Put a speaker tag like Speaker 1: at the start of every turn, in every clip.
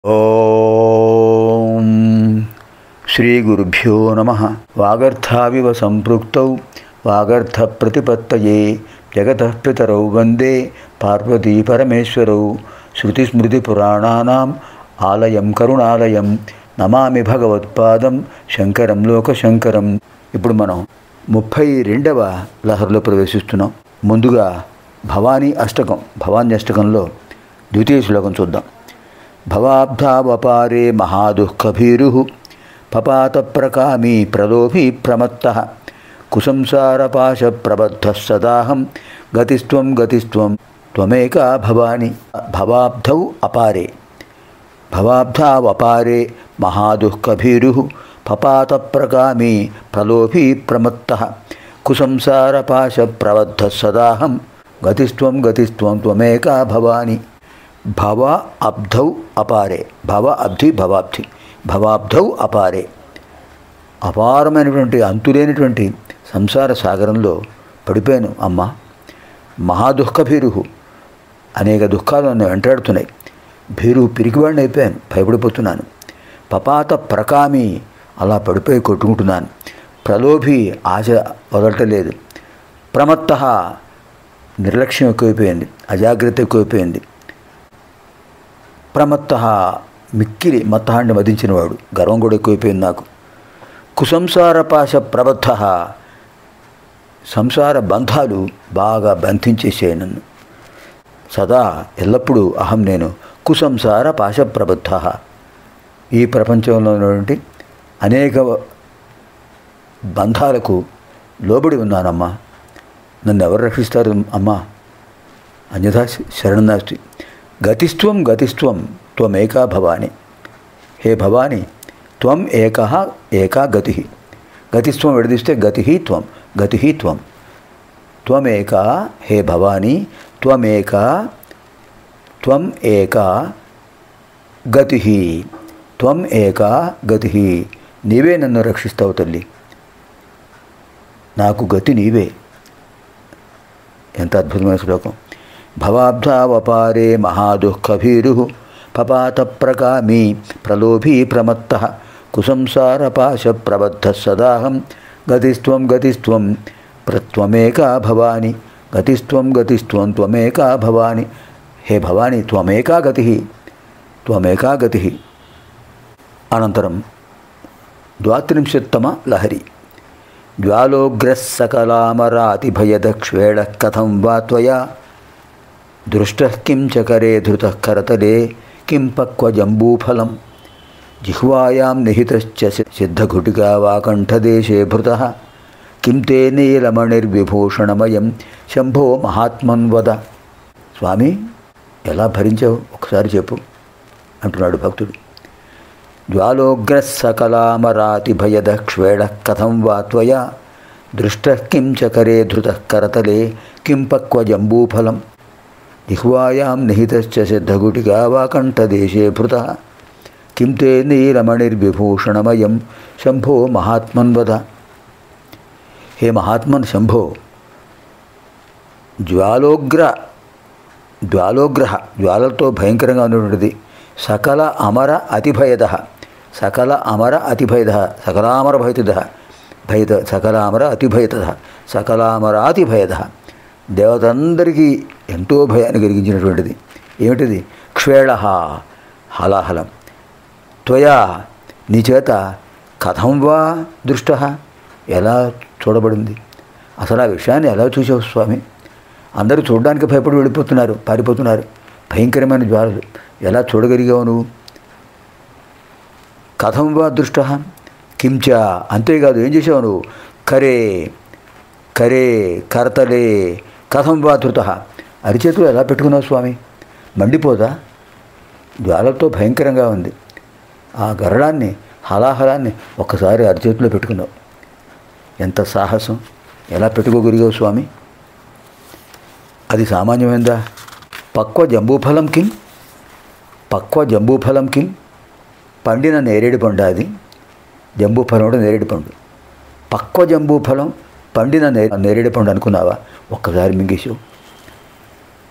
Speaker 1: ఓం శ్రీ గురుభ్యో నమః. వాగర్థావివ సంపృక్తౌ వాగర్థ ప్రతిపత్తయే జగతః పితరౌ వందే పార్వతీ పరమేశ్వరౌ. శృతిస్మృతిపురాణానాం ఆలయం కరుణాలయం నమామి భగవత్పాదం శంకరం లోకశంకరం. ఇప్పుడు మనం 32వ లహరిలో ప్రవేశిస్తున్నాం. ముందుగా భవానీ అష్టకంలో ద్వితీయ శ్లోకం చూద్దాం. భవాబ్ధావపారే మహాదుఃఖభీరుః పపాత ప్రకామీ ప్రలోభీ ప్రమత్తః కుసంసారపాశ ప్రబద్ధః సదాహం గతిస్త్వం త్వమేకా భవాని. భవాబ్ధావపారే మహాదుఃఖభీరుః పపాత ప్రకామీ ప్రలోభీ ప్రమత్తః కుసంసారపాశ ప్రబద్ధః సదాహం గతిస్త్వం త్వమేకా భవాని. భవ అబ్ధౌ అపారే, భవాబ్ధౌ అపారే, అపారమైనటువంటి అంతులేనటువంటి సంసార సాగరంలో పడిపోయాను అమ్మ. మహాదుఃఖభీరుహు, అనేక దుఃఖాలు నన్ను వెంటాడుతున్నాయి. భీరు పిరికివాడిని అయిపోయాను, భయపడిపోతున్నాను. పపాత ప్రకామి, అలా పడిపోయి కొట్టుకుంటున్నాను. ప్రలోభి, ఆశ వదలటలేదు. ప్రమత్త, నిర్లక్ష్యం ఎక్కువైపోయింది, అజాగ్రత్త ఎక్కువైపోయింది. ప్రమత్త, మిక్కిలి మత్తాన్ని మదించినవాడు, గర్వం కూడా ఎక్కువైపోయింది నాకు. కుసంసారపాశ ప్రబద్ధ, సంసార బంధాలు బాగా బంధించేసాయి నన్ను. సదా ఎల్లప్పుడూ అహం నేను కుసంసార పాశ ప్రబద్ధ, ఈ ప్రపంచంలో ఉన్నటువంటి అనేక బంధాలకు లోబడి ఉన్నానమ్మా. నన్ను ఎవరు రక్షిస్తారు అమ్మా? అన్యథా శరణం నాస్తి. గతిస్త్వం త్వమేకా భవాని. హే భవాని, త్వం ఏకా గతి. గతిస్త్వం విడదీస్తే గతి త్వం. త్వమేకా, హే భవాని, త్వం ఏకా గతి. నీవే నన్ను రక్షిస్తావు తల్లి, నాకు గతి నీవే. ఎంత అద్భుతమైన శ్లోకం. భవాబ్ధావపారే మహాదుఃఖభీరుః పపాత ప్రకామీ ప్రలోభీ ప్రమత్తః కుసంసారపాశ ప్రబద్ధః సదాహం గతిస్త్వం త్వమేకా భవాని. గతిస్త్వం త్వమేకా భవాని. హే భవాని, త్వమేకా గతి. అనంతరం 32వ లహరి. జ్వాలోగ్రస్సకలామరాతిభయదక్ష్వేళ కథం వా త్వయా దృష్టః కిం చకరే ధృతః కరతలే కిం పక్వజంబూఫలం జిహ్వాయాం నిహితశ్చ సిద్ధఘుటికా వా కంఠదేశే భృతః కిం తే నీలమణిర్విభూషణమయం శంభో మహాత్మన్వద. స్వామి, ఎలా భరించావు ఒకసారి చెప్పు అంటున్నాడు భక్తుడు. జ్వాలోగ్రస్సకలామరాతిభయదక్ష్వేళ కథం వా త్వయా దృష్టః కిం చకరే ధృతః కరతలే కిం పక్వజంబూఫలం జిహ్వాయాం నిహితశ్చ సిద్ధగుటికా వా కంఠదేశే భృతః కిం తే నీలమణిర్విభూషణమయం శంభో మహాత్మన్వద. హే మహాత్మన్ శంభో, జ్వాలతో భయంకరంగా ఉన్నటువంటిది. సకలామర అతిభయద, దేవతందరికీ ఎంతో భయాన్ని కలిగించినటువంటిది. ఏమిటిది? క్షేళ, హలాహలం. త్వయా, నీ చేత. కథం వా దృష్ట, ఎలా చూడబడింది? అసలు ఆ విషయాన్ని ఎలా చూసావు స్వామి? అందరూ చూడడానికి భయపడి వెళ్ళిపోతున్నారు, పారిపోతున్నారు. భయంకరమైన జ్వాలలు ఎలా చూడగలిగావు నువ్వు? కథం వా దృష్ట కించ, అంతేకాదు ఏం చేసావు నువ్వు? కరతలే కథం వా ధృత, అరిచేతులు ఎలా పెట్టుకున్నావు స్వామి? మండిపోదా? జ్వాలతో భయంకరంగా ఉంది. ఆ గరళాన్ని, హలాహలాన్ని ఒక్కసారి అరిచేతిలో పెట్టుకున్నావు. ఎంత సాహసం! ఎలా పెట్టుకోగలిగావు స్వామి? అది సామాన్యమైందా? పక్వ జంబూఫలం కిం, పండిన నేరేడు పండు. అది జంబూఫలం కూడా నేరేడు పండు. పక్వ జంబూఫలం, పండిన నేరేడు పండు అనుకున్నావా? ఒక్కసారి మింగేసావు.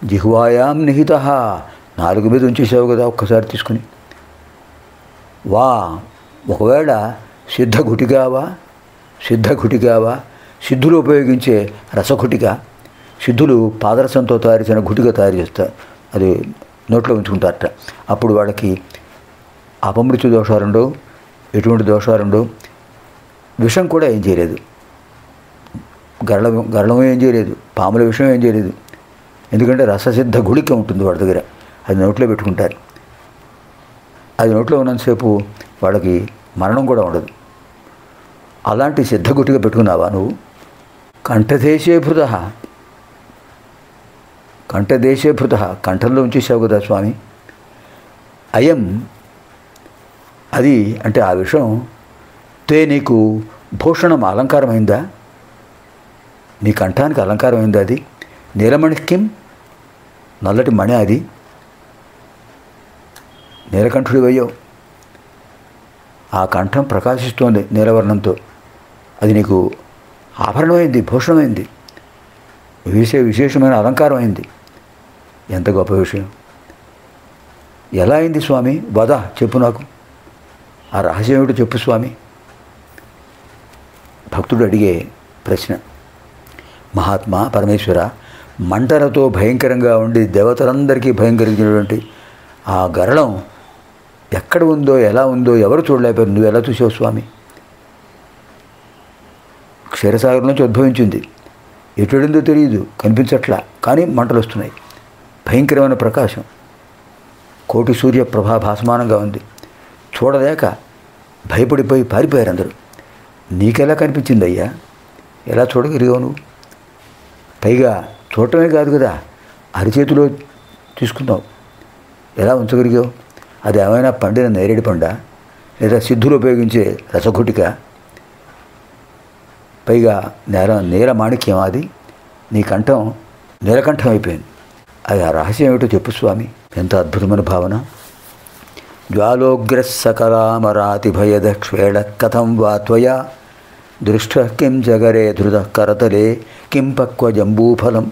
Speaker 1: జిహ్వాయాం నిహిత, నాలుగు మీద ఉంచేసావు కదా ఒక్కసారి తీసుకుని. వా ఒకవేళ సిద్ధఘుటిగావా సిద్ధులు ఉపయోగించే రసఘుటిక, సిద్ధులు పాదరసంతో తయారు చేసిన ఘుటిక తయారు చేస్తారు, అది నోట్లో ఉంచుకుంటారట. అప్పుడు వాళ్ళకి అపమృత్యు దోషాలుండవు, ఎటువంటి దోషాలుండవు. విషం కూడా ఏం చేయలేదు, గరళం ఏం చేయలేదు, పాముల విషయం ఏం చేయలేదు. ఎందుకంటే రససిద్ధ గుళిక ఉంటుంది వాళ్ళ దగ్గర, అది నోట్లో పెట్టుకుంటారు. అది నోట్లో ఉన్నంతసేపు వాళ్ళకి మరణం కూడా ఉండదు. అలాంటి సిద్ధగుటిగా పెట్టుకున్నావా నువ్వు? కంఠదేశే భృత కంఠంలో ఉంచేసావు కదా స్వామి. అయం అది అంటే ఆ విషయం తే నీకు భూషణం అలంకారమైందా, నీ కంఠానికి అలంకారమైందా? అది నీలమణికిం నల్లటి మణి, అది నీలకంఠుడి అయ్యావు. ఆ కంఠం ప్రకాశిస్తోంది నీలవర్ణంతో, అది నీకు ఆభరణమైంది, భూషణమైంది, విశేషమైన అలంకారమైంది. ఎంత గొప్ప విషయం! ఎలా అయింది స్వామి? వద, చెప్పు నాకు, ఆ రహస్యం ఏమిటో చెప్పు స్వామి. భక్తుడు అడిగే ప్రశ్న. మహాత్మా పరమేశ్వర, మంటలతో భయంకరంగా ఉండి దేవతలందరికీ భయంకరించినటువంటి ఆ గరళం ఎక్కడ ఉందో, ఎలా ఉందో ఎవరు చూడలేకపోయారు, నువ్వు ఎలా చూసావు స్వామి? క్షీరసాగర్ నుంచి ఉద్భవించింది, ఎటుడిందో తెలియదు, కనిపించట్లా, కానీ మంటలు వస్తున్నాయి, భయంకరమైన ప్రకాశం, కోటి సూర్య ప్రభా భాసమానంగా ఉంది. చూడలేక భయపడిపోయి పారిపోయారు అందరూ. నీకెలా కనిపించింది అయ్యా? ఎలా చూడగలిగావు నువ్వు? పైగా చూడటమే కాదు కదా, అరిచేతిలో తీసుకున్నావు, ఎలా ఉంచగలిగావు? అది ఏమైనా పండిన నేరేడు పండా, లేదా సిద్ధులు ఉపయోగించే రసఘుటిక? పైగా నీలమాణిక్యం, అది నీ కంఠం నీలకంఠం అయిపోయింది. అది ఆ రహస్యం ఏమిటో చెప్పు స్వామి. ఎంత అద్భుతమైన భావన! జ్వాలోగ్రస్సకలామరాతిభయదక్ష్వేళ కథం వా త్వయా దృష్ట కిం జగరే ధృత కరతలే కిం పక్వజంబూఫలం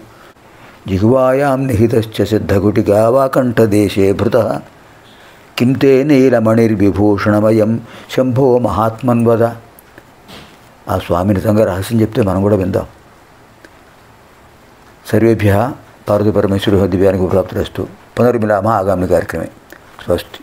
Speaker 1: జిహ్వాయాం నిహితశ్చ సిద్ధగుటికా వా కంఠదేశే భృత కిం తే నీలమణిర్విభూషణమయం శంభో మహాత్మన్వద. ఆ స్వామి నిజంగా రహస్యం చెప్తే మనం కూడా విందాం. సర్వేభ్యः పార్వతీ పరమేశ్వర దివ్యానికి ప్రాప్తిరస్తు. పునర్మిలామः ఆగామి కార్యక్రమే. స్వస్తి.